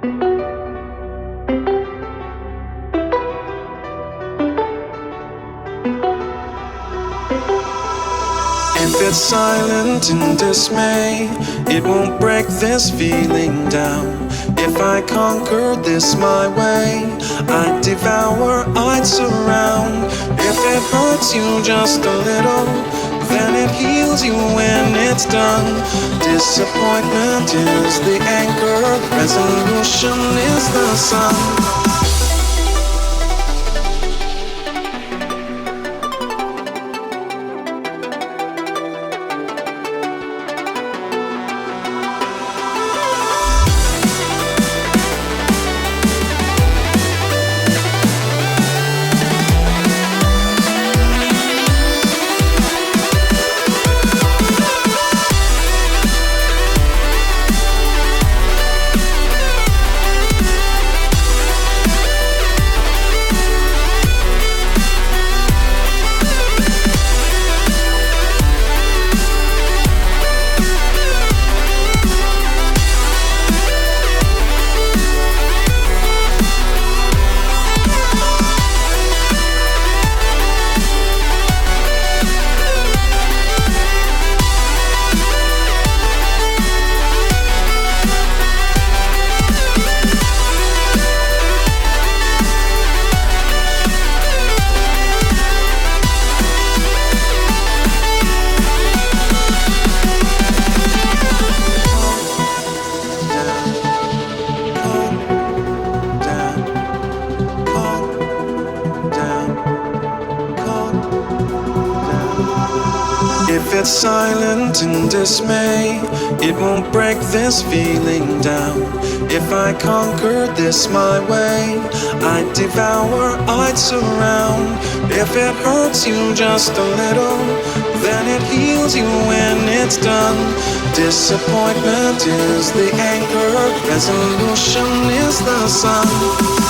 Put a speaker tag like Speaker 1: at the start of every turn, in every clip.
Speaker 1: If it's silent in dismay, it won't break this feeling down. If I conquer this my way, I'd devour, I'd surround. If it hurts you just a little, then it heals you when it's done. Disappointment is the anchor, resolution is the sun. If it's silent in dismay, it won't break this feeling down. If I conquer this my way, I'd devour, I'd surround. If it hurts you just a little, then it heals you when it's done. Disappointment is the anchor, resolution is the sun.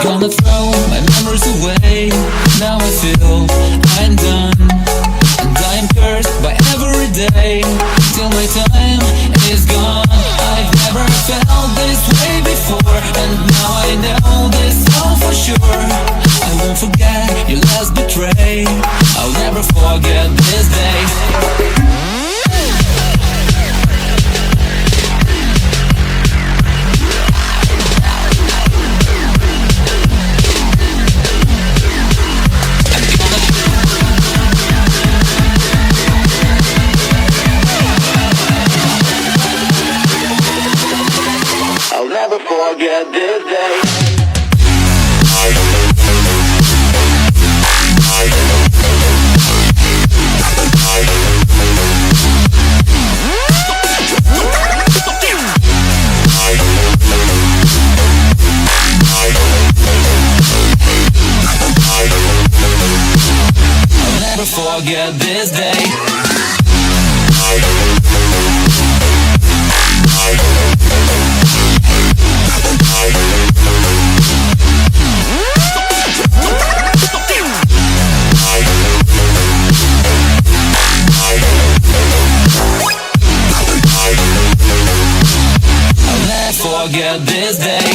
Speaker 2: gonna throw my memories away. Now I feel I'm done, and I am cursed by every day till my time is gone. I've never felt this way before, and now I know this all for sure. I won't forget your last betray. I'll never forget this day. I'll never forget this day. I'll never forget this day. I'll never forget this day.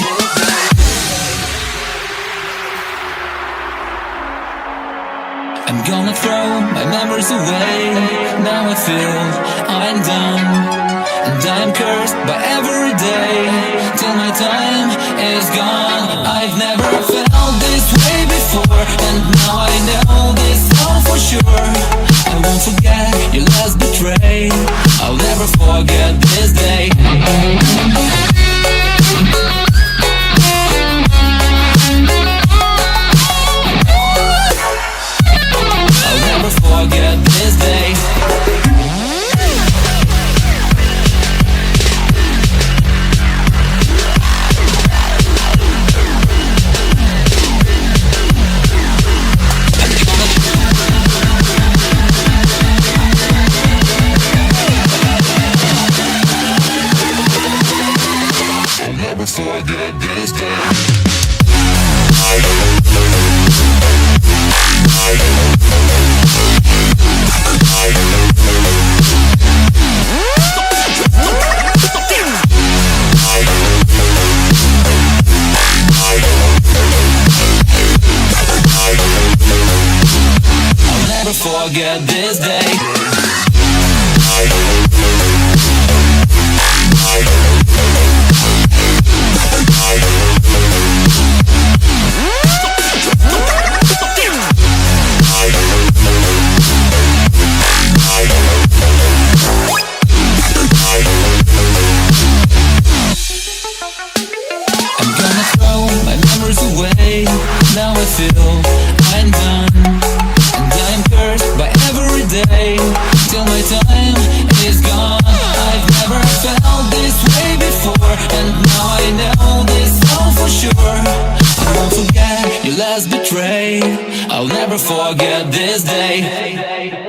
Speaker 2: I'm gonna throw my memories away. Now I feel I'm done, and I'm cursed by every day till my time is gone. I've never felt this way before, and now I know this all for sure. I won't forget your last betray. I'll never forget this day. I'll never forget this day. I'll never forget this day. I'll never forget this day. I'm gonna throw my memories away. Now I feel I'm done, and I'm cursed by every day till my time is gone. I've never felt this way before, and now I know this all for sure. I won't forget your last betray. I'll never forget this day.